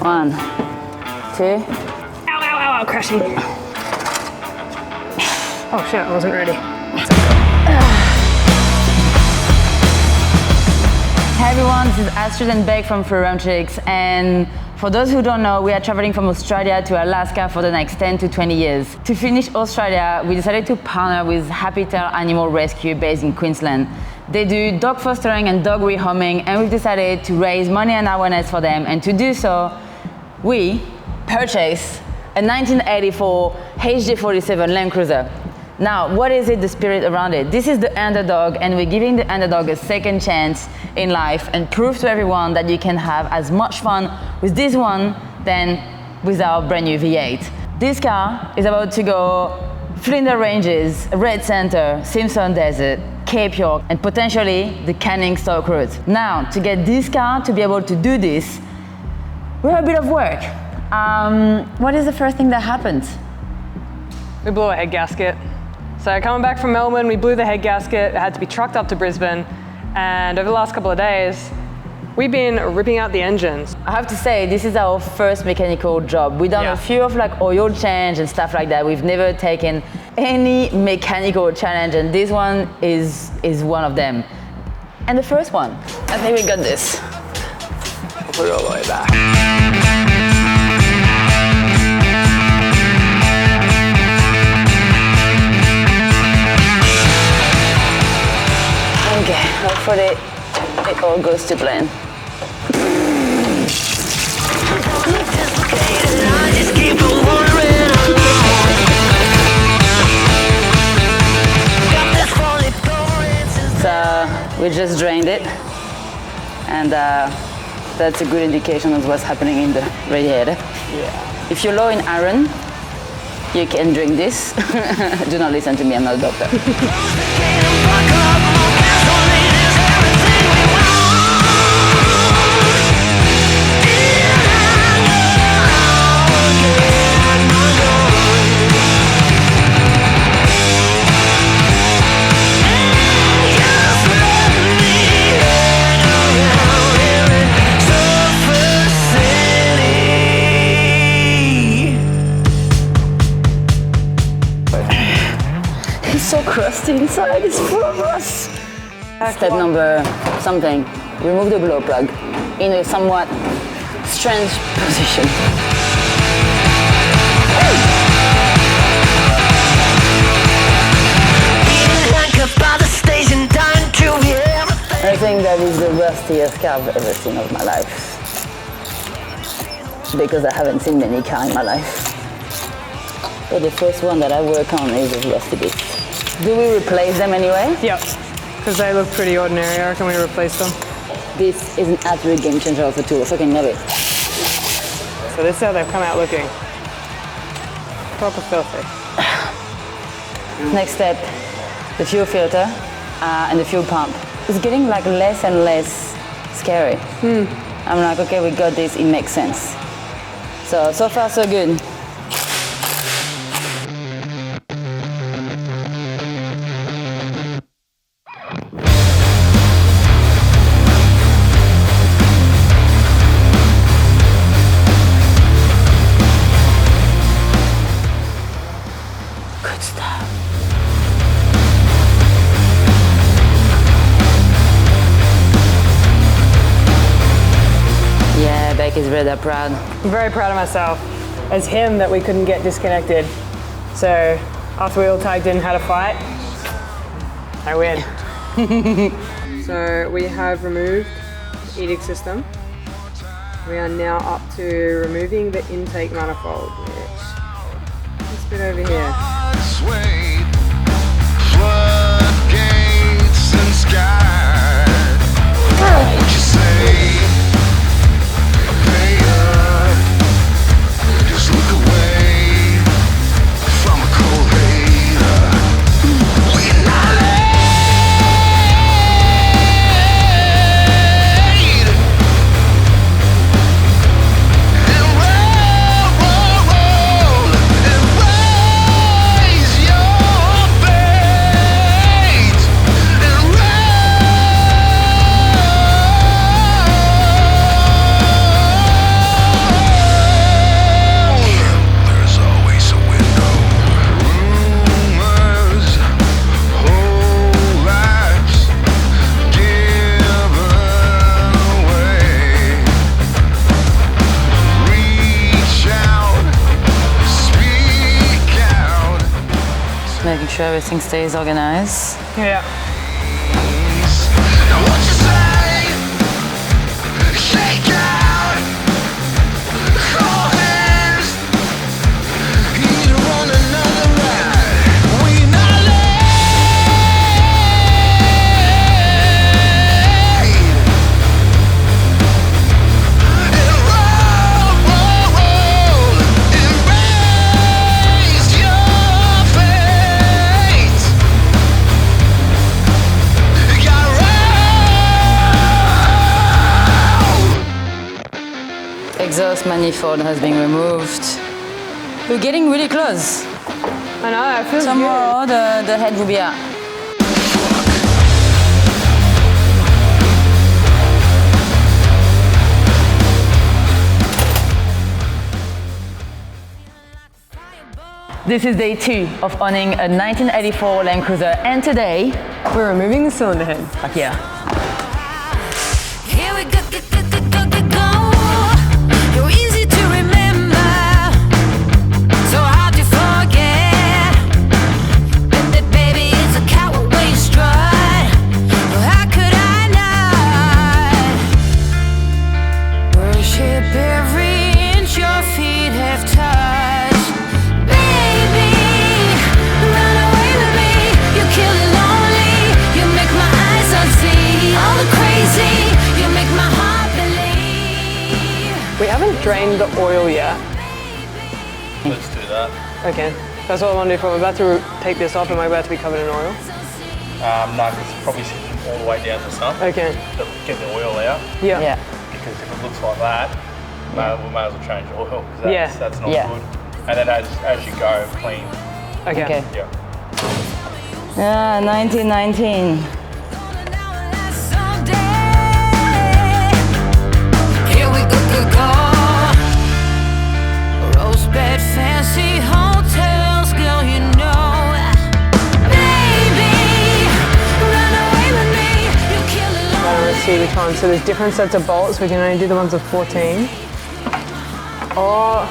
1, 2. Ow, crashing. Oh shit, I wasn't ready. Hey everyone, this is Astrid and Beck from Forensics, and for those who don't know, we are traveling from Australia to Alaska for the next 10 to 20 years. To finish Australia, we decided to partner with Happy Tail Animal Rescue based in Queensland. They do dog fostering and dog rehoming, and we've decided to raise money and awareness for them, and to do so, we purchased a 1984 HJ47 Lancruiser. Now, what is it, the spirit around it? This is the underdog, and we're giving the underdog a second chance in life and prove to everyone that you can have as much fun with this one than with our brand new V8. This car is about to go Flinders Ranges, Red Center, Simpson Desert, Cape York, and potentially the Canning Stock Road. Now, to get this car to be able to do this, we have a bit of work. What is the first thing that happened? We blew a head gasket. So coming back from Melbourne, we blew the head gasket. It had to be trucked up to Brisbane. And over the last couple of days, we've been ripping out the engines. I have to say, this is our first mechanical job. We've done a few of like oil change and stuff like that. We've never taken any mechanical challenge, and this one is one of them. And the first one, I think we got this. I'll put it all the way back. Okay, hopefully it all goes to plan. So we just drained it, and that's a good indication of what's happening in the radiator. Yeah. If you're low in iron, you can drink this. Do not listen to me, I'm not a doctor. It's so crusty inside, it's full of rust. Step number something, remove the glow plug in a somewhat strange position. I think that is the rustiest car I've ever seen of my life. Because I haven't seen many cars in my life. But the first one that I work on is a rusty bit. Do we replace them anyway? Yep, because they look pretty ordinary. I reckon we replace them. This is an absolute game changer of a tool. I fucking love it. So this is how they've come out looking. Proper filthy. Next step, the fuel filter and the fuel pump. It's getting like less and less scary. I'm like, okay, we got this, it makes sense. So far so good. Good stuff. Yeah, Beck is really proud. I'm very proud of myself as him that we couldn't get disconnected. So after we all tagged in and had a fight, I win. So we have removed the EDIC system. We are now up to removing the intake manifold, which this bit over here. Floodgates and sky. Won't you say, pay up, just look away from a cold hater. We lied and roll and raise your fate and sure everything stays organized. Yeah. Now what you say? Shake out. Hold hands. You run another ride. We not late. And roll, roll, roll. Embrace your fate. You gotta roll. Exhaust manifold has been removed. We're getting really close. I know, it feels good. Tomorrow the head will be out. This is day 2 of owning a 1984 LandCruiser, and today We're removing the cylinder head. back here. Here we go, go, go, go, go, go, go. You're easy to remember, so hard to forget. But that baby is a coward way strut. Well, how could I not worship every inch your feet have touched? Baby, run away with me. You kill it lonely. You make my eyes unsee. All the crazy. You make my heart believe. We haven't drained the oil yet. Let's do that. Okay. That's what I want to do. I'm about to take this off. Am I about to be covered in oil? No, it's probably sitting all the way down to some. Okay. To get the oil out. Yeah. Yeah. Because if it looks like that, we may as well change the oil. Because Yeah. that's not Yeah. good. And then as you go, clean. Okay. Okay. Yeah. Yeah, 1919. Here we go, go, go. Rose bed, fancy hotels, girl, you know. Baby, run away with me. You kill it Let's see which one. So there's different sets of bolts. We can only do the ones of 14. Oh,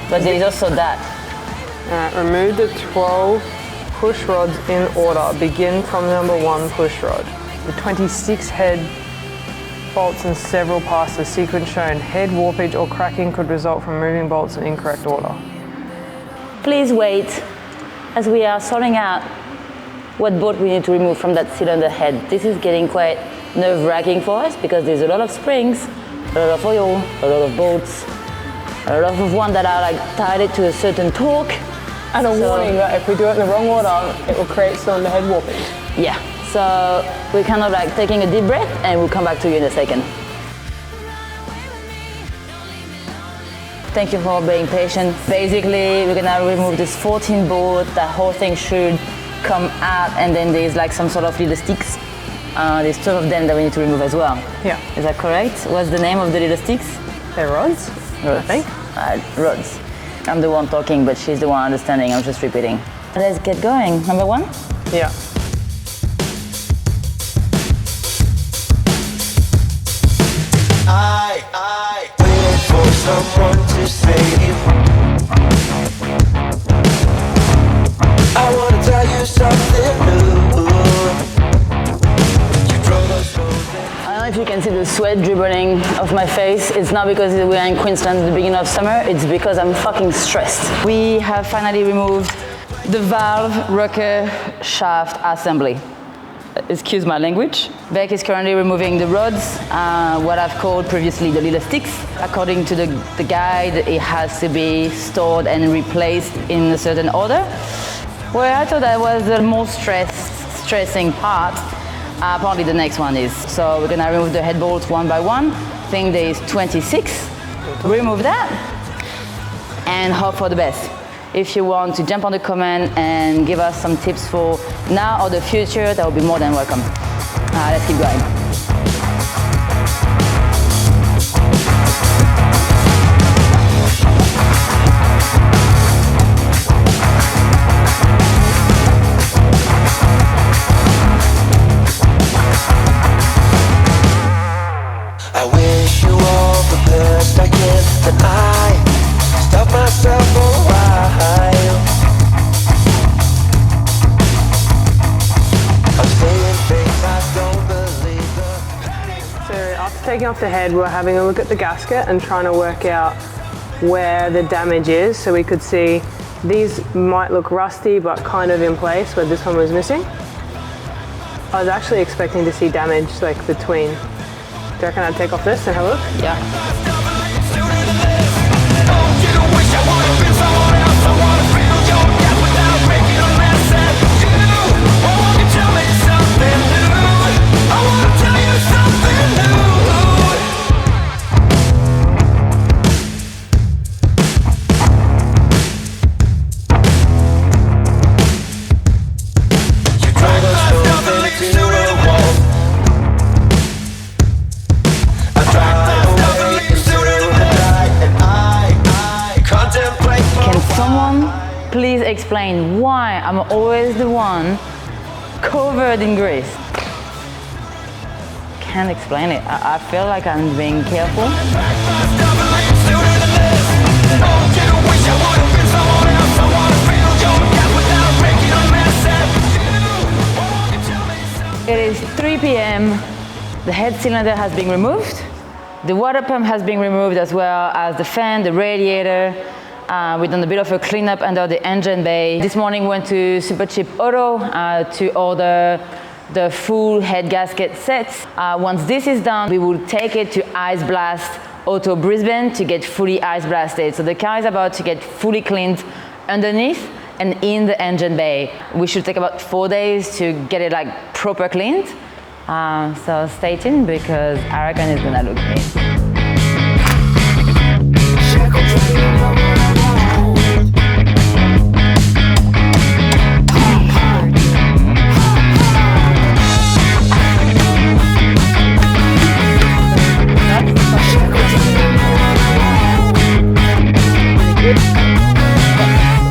But there is also that. alright. Remove the 12 push rods in order. Begin from number 1 push rod. The 26 head bolts in several passes. Sequence shown. Head warpage or cracking could result from moving bolts in incorrect order. Please wait as we are sorting out what bolt we need to remove from that cylinder head. This is getting quite nerve-wracking for us because there's a lot of springs, a lot of oil, a lot of bolts, a lot of one that are like tied to a certain torque. And a So- warning that if we do it in the wrong order, it will create cylinder head warpage. Yeah, so we're kind of like taking a deep breath and we'll come back to you in a second. Thank you for being patient. Basically, we're gonna remove this 14 bolt. That whole thing should come out, and then there's like some sort of little sticks. There's 12 of them that we need to remove as well. Yeah. Is that correct? What's the name of the little sticks? They're rods, I think. Rods. I'm the one talking, but she's the one understanding. I'm just repeating. Let's get going. Number 1. Yeah. I wait for someone to save. I wanna tell you something new. You drove us over. I don't know if you can see the sweat dribbling off my face. It's not because we are in Queensland at the beginning of summer, it's because I'm fucking stressed. We have finally removed the valve rocker shaft assembly. Excuse my language. Beck is currently removing the rods, what I've called previously the little sticks. According to the guide, it has to be stored and replaced in a certain order. Well, I thought that was the most stressing part. Apparently the next one is. So we're gonna remove the head bolts one by one. I think there is 26. Remove that and hope for the best. If you want to jump on the comment and give us some tips for now or the future, that would be more than welcome. Let's keep going. I wish you all the best I can, and I stop myself for a while. After taking off the head, we're having a look at the gasket and trying to work out where the damage is. So we could see these might look rusty, but kind of in place where this one was missing. I was actually expecting to see damage like between. Do you reckon I'd take off this and have a look? Yeah. Please explain why I'm always the one covered in grease. Can't explain it. I feel like I'm being careful. It is 3 p.m. The head cylinder has been removed. The water pump has been removed, as well as the fan, the radiator. We've done a bit of a cleanup under the engine bay. This morning went to Super Cheap Auto to order the full head gasket sets. Once this is done, we will take it to Ice Blast Auto Brisbane to get fully ice blasted. So the car is about to get fully cleaned underneath and in the engine bay. We should take about 4 days to get it like proper cleaned. So stay tuned because I reckon it's gonna look great.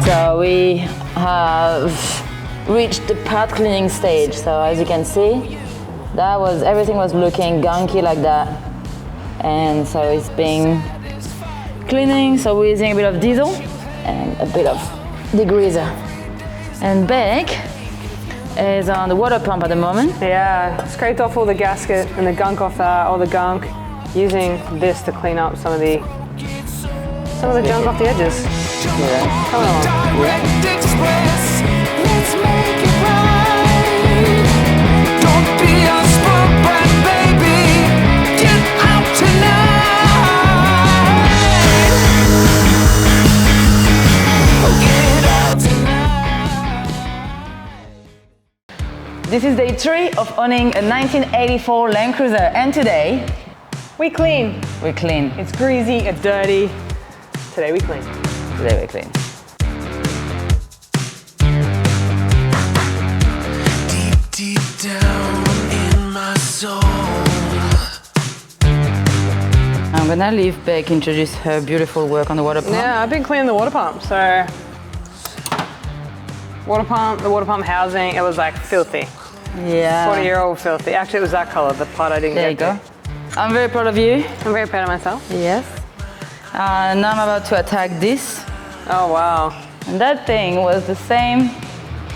So we have reached the part cleaning stage. So as you can see, everything was looking gunky like that, and so it's being cleaning. So we're using a bit of diesel and a bit of degreaser. And Beck is on the water pump at the moment. Yeah, scraped off all the gasket and the gunk off that, all the gunk, using this to clean up some of the junk off the edges. Yeah. Come along. Let's make it right. Don't be a spoiled brat, baby. Get out tonight. Get out tonight. This is day 3 of owning a 1984 LandCruiser, and today We clean. we clean. It's greasy, it's dirty. Today we clean. Today we clean. Deep down in my soul. I'm gonna leave Beck introduce her beautiful work on the water pump. Yeah, I've been cleaning the water pump. So, the water pump housing, it was like filthy. Yeah. 40-year-old filthy. Actually, it was that color, the part I didn't There you get go. I'm very proud of you. to. I'm very proud of myself. Yes. Now I'm about to attack this. Oh, wow. And that thing was the same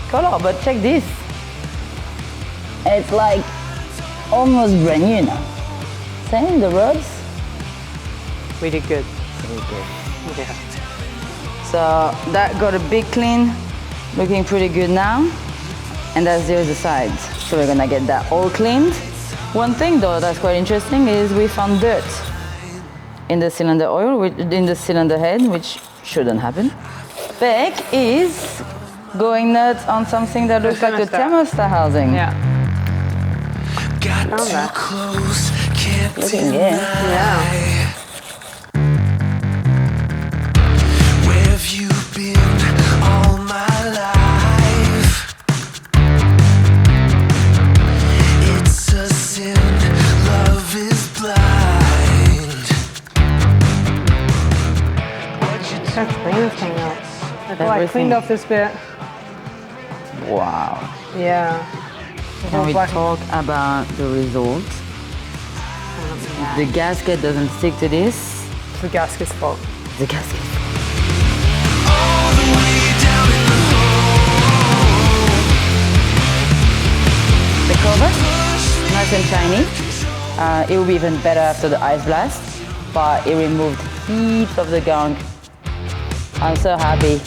color, but check this. It's like almost brand new now. Same, the rods. We did good. Yeah. So that got a big clean, looking pretty good now. And that's the other side. So we're gonna get that all cleaned. One thing though that's quite interesting is we found dirt in the cylinder oil, in the cylinder head, which shouldn't happen. Beck is going nuts on something that looks like the thermostat housing. Yeah. Got Found too that. close, can't Looking deny. good. Yeah. Where have you been all my life? It's a sin, love is blind. Let's clean this thing up. I feel like I cleaned off this bit. Wow. Yeah. Can we talk about the result? The gasket doesn't stick to this. It's the gasket's fault. The gasket. All the way down in the hole. The cover, nice and shiny. It will be even better after the ice blast, but it removed heaps of the gunk. I'm so happy.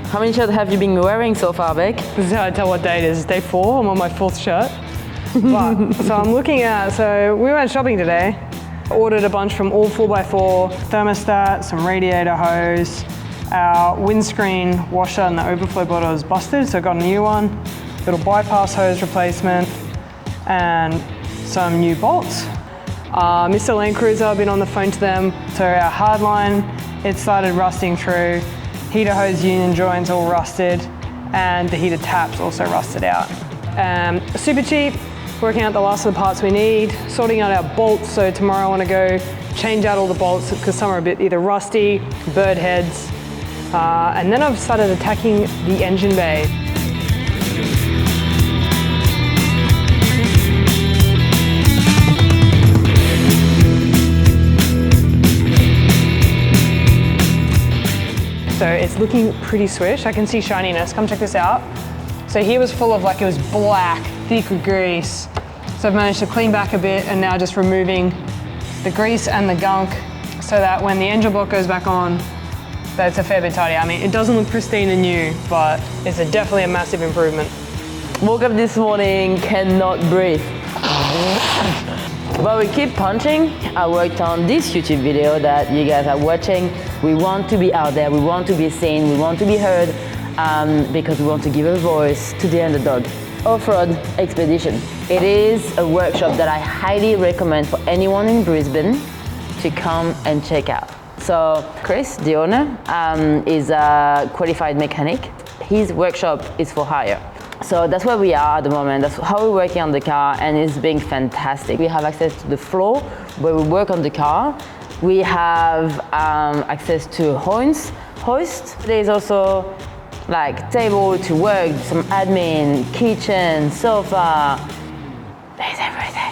How many shirts have you been wearing so far, Beck? This is how I tell what day it is. It's day 4, I'm on my 4th shirt. But, so I'm looking at, so we went shopping today. Ordered a bunch from all 4x4, thermostat, some radiator hose. Our windscreen washer and the overflow bottle is busted, so I got a new one. Little bypass hose replacement and some new bolts. Mr. LandCruiser, I've been on the phone to them. So our hardline, it started rusting through. Heater hose union joints all rusted, and the heater taps also rusted out. Super cheap, working out the last of the parts we need, sorting out our bolts, so tomorrow I want to go change out all the bolts because some are a bit either rusty, bird heads, and then I've started attacking the engine bay. So it's looking pretty swish. I can see shininess. Come check this out. So here was full of like, it was black, thick with grease. So I've managed to clean back a bit and now just removing the grease and the gunk so that when the engine block goes back on, that's a fair bit tidier. I mean, it doesn't look pristine and new, but it's definitely a massive improvement. Woke up this morning, cannot breathe. But we keep punching. I worked on this YouTube video that you guys are watching. We want to be out there, we want to be seen, we want to be heard, because we want to give a voice to the underdog. Off-road expedition. It is a workshop that I highly recommend for anyone in Brisbane to come and check out. So Chris, the owner, is a qualified mechanic. His workshop is for hire. So that's where we are at the moment. That's how we're working on the car, and it's been fantastic. We have access to the floor where we work on the car. We have access to hoist. There's also like table to work, some admin, kitchen, sofa. There's everything.